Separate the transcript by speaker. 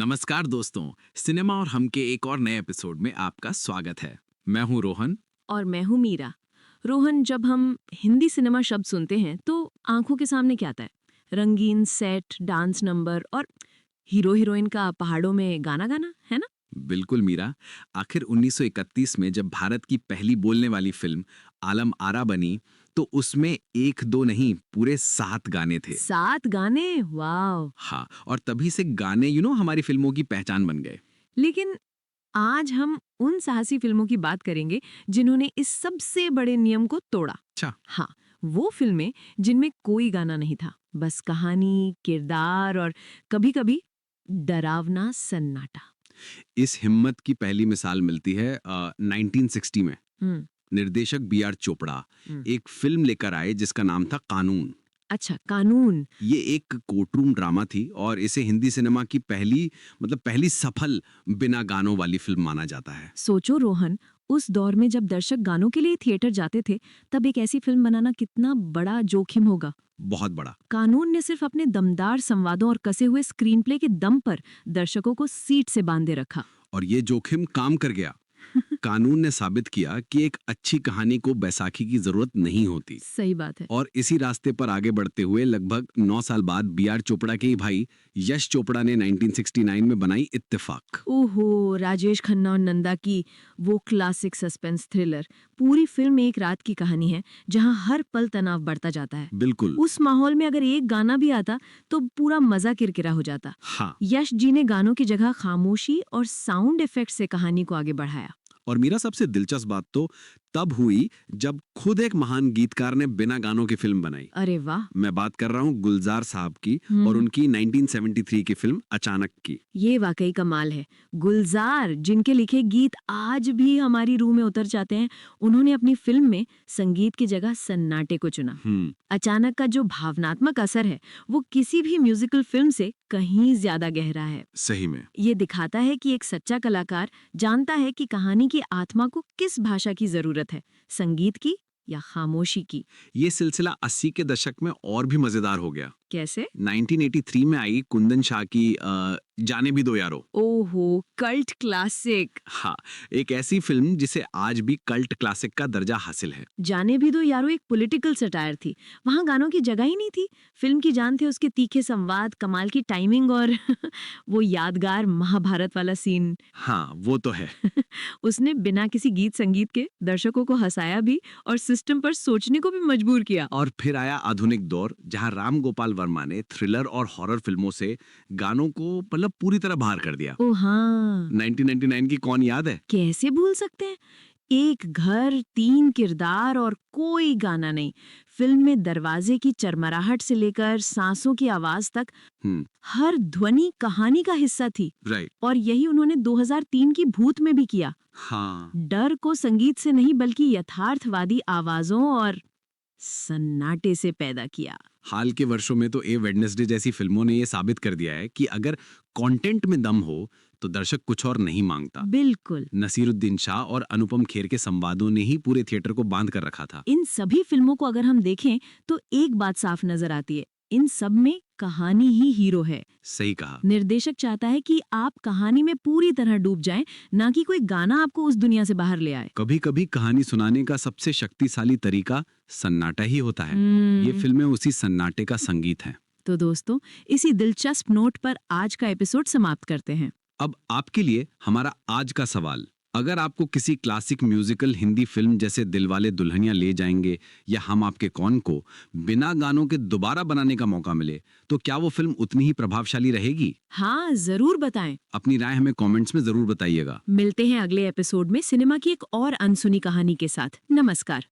Speaker 1: नमस्कार दोस्तों, सिनेमा और हम के एक और नए एपिसोड में आपका स्वागत है। मैं हूं रोहन।
Speaker 2: और मैं हूँ मीरा। रोहन, जब हम हिंदी सिनेमा शब्द सुनते हैं तो आंखों के सामने क्या आता है? रंगीन सेट, डांस नंबर और हीरो हीरोइन का पहाड़ों में गाना गाना, है ना?
Speaker 1: बिल्कुल मीरा, आखिर 1931 में जब भारत की पहली बोलने वाली फिल्म आलम आरा बनी तो उसमें एक दो नहीं पूरे 7 गाने थे।
Speaker 2: 7 गाने, वाव!
Speaker 1: हाँ, और तभी से गाने हमारी फिल्मों की पहचान बन गए।
Speaker 2: लेकिन आज हम उन साहसी फिल्मों की बात करेंगे जिन्होंने इस सबसे बड़े नियम को तोड़ा।
Speaker 1: अच्छा।
Speaker 2: हाँ, वो फिल्में जिनमें कोई गाना नहीं था, बस कहानी, किरदार और कभी-कभी डरावना सन्नाटा।
Speaker 1: इस हिम्मत की पहली मिसाल मिलती है 1960 में।
Speaker 2: हम्म।
Speaker 1: निर्देशक बी.आर. चोपड़ा एक फिल्म लेकर आए जिसका नाम था कानून।
Speaker 2: अच्छा, कानून।
Speaker 1: ये एक कोर्टरूम ड्रामा थी और इसे हिंदी सिनेमा की पहली सफल बिना गानों वाली फिल्म माना जाता है।
Speaker 2: सोचो रोहन, उस दौर में जब दर्शक गानों के लिए थिएटर जाते थे, तब एक ऐसी फिल्म बनाना कितना बड़ा जोखिम होगा।
Speaker 1: बहुत बड़ा।
Speaker 2: कानून ने सिर्फ अपने दमदार संवादों और कसे हुए स्क्रीन प्ले के दम पर दर्शकों को सीट से बांधे रखा।
Speaker 1: और ये जोखिम काम कर गया। कानून ने साबित किया कि एक अच्छी कहानी को बैसाखी की जरूरत नहीं होती।
Speaker 2: सही बात है।
Speaker 1: और इसी रास्ते पर आगे बढ़ते हुए लगभग 9 साल बाद बी.आर. चोपड़ा के ही भाई यश चोपड़ा ने 1969 में बनाई इत्तेफाक।
Speaker 2: ओहो, राजेश खन्ना और नंदा की वो क्लासिक सस्पेंस थ्रिलर। पूरी फिल्म एक रात की कहानी है जहां हर पल तनाव बढ़ता जाता है।
Speaker 1: बिल्कुल।
Speaker 2: उस माहौल में अगर एक गाना भी आता तो पूरा मजा किरकिरा हो जाता।
Speaker 1: हाँ।
Speaker 2: यश जी ने गानों की जगह खामोशी और साउंड इफेक्ट से कहानी को आगे बढ़ाया।
Speaker 1: और मेरा सबसे दिलचस्प बात तो तब हुई जब खुद एक महान गीतकार ने बिना गानों की फिल्म बनाई।
Speaker 2: अरे वाह!
Speaker 1: मैं बात कर रहा हूँ गुलजार साहब की और उनकी 1973 की फिल्म अचानक की।
Speaker 2: ये वाकई कमाल है। गुलजार, जिनके लिखे गीत आज भी हमारी रूह में उतर जाते हैं, उन्होंने अपनी फिल्म में संगीत की जगह सन्नाटे को चुना। अचानक का जो भावनात्मक असर है वो किसी भी म्यूजिकल फिल्म से कहीं ज्यादा गहरा है।
Speaker 1: सही में।
Speaker 2: ये दिखाता है कि एक सच्चा कलाकार जानता है कि कहानी की आत्मा को किस भाषा की जरूरत है, संगीत की या खामोशी की।
Speaker 1: ये सिलसिला 80 के दशक में और भी मजेदार हो गया।
Speaker 2: कैसे?
Speaker 1: 1983 में आई कुंदन शाह की जाने भी दो यारो।
Speaker 2: ओहो, कल्ट क्लासिक।
Speaker 1: हाँ, एक ऐसी फिल्म जिसे आज भी कल्ट क्लासिक का दर्जा हासिल है।
Speaker 2: जाने भी दो यारो एक पॉलिटिकल सटायर थी। वहाँ गानों की जगह ही नहीं थी। फिल्म की जान थे उसके तीखे संवाद, कमाल की टाइमिंग और वो यादगार महाभारत वाला सीन।
Speaker 1: हाँ, वो तो है।
Speaker 2: उसने बिना किसी गीत संगीत के दर्शकों को हंसाया भी और सिस्टम पर सोचने को भी मजबूर किया।
Speaker 1: और फिर आया आधुनिक दौर जहाँ राम गोपाल वर्मा ने थ्रिलर और हॉरर फिल्मों से गानों को पूरी तरह बाहर कर दिया।
Speaker 2: ओ हाँ,
Speaker 1: 1999 की कौन याद है?
Speaker 2: कैसे भूल सकते हैं। एक घर, 3 किरदार और कोई गाना नहीं। फिल्म में दरवाजे की चरमराहट से लेकर सांसों की आवाज तक हर ध्वनि कहानी का हिस्सा थी।
Speaker 1: राइट।
Speaker 2: और यही उन्होंने 2003 की भूत में भी किया।
Speaker 1: हाँ।
Speaker 2: डर को संगीत से नहीं बल्कि यथार्थवादी आवाजों और सन्नाटे से पैदा किया।
Speaker 1: हाल के वर्षों में तो ए वेडनेसडे जैसी फिल्मों ने ये साबित कर दिया है कि अगर कंटेंट में दम हो तो दर्शक कुछ और नहीं मांगता।
Speaker 2: बिल्कुल।
Speaker 1: नसीरुद्दीन शाह और अनुपम खेर के संवादों ने ही पूरे थिएटर को बांध कर रखा था।
Speaker 2: इन सभी फिल्मों को अगर हम देखें तो एक बात साफ नजर आती है, इन सब में कहानी ही हीरो है।
Speaker 1: सही कहा।
Speaker 2: निर्देशक चाहता है कि आप कहानी में पूरी तरह डूब जाएं, ना कि कोई गाना आपको उस दुनिया से बाहर ले आए।
Speaker 1: कभी कभी कहानी सुनाने का सबसे शक्तिशाली तरीका सन्नाटा ही होता है। ये फिल्में उसी सन्नाटे का संगीत हैं।
Speaker 2: तो दोस्तों, इसी दिलचस्प नोट पर आज का एपिसोड समाप्त करते हैं।
Speaker 1: अब आपके लिए हमारा आज का सवाल, अगर आपको किसी क्लासिक म्यूजिकल हिंदी फिल्म जैसे दिलवाले दुल्हनिया ले जाएंगे या हम आपके कौन को बिना गानों के दोबारा बनाने का मौका मिले तो क्या वो फिल्म उतनी ही प्रभावशाली रहेगी?
Speaker 2: हाँ, जरूर बताएं।
Speaker 1: अपनी राय हमें कमेंट्स में जरूर बताइएगा।
Speaker 2: मिलते हैं अगले एपिसोड में सिनेमा की एक और अनसुनी कहानी के साथ। नमस्कार।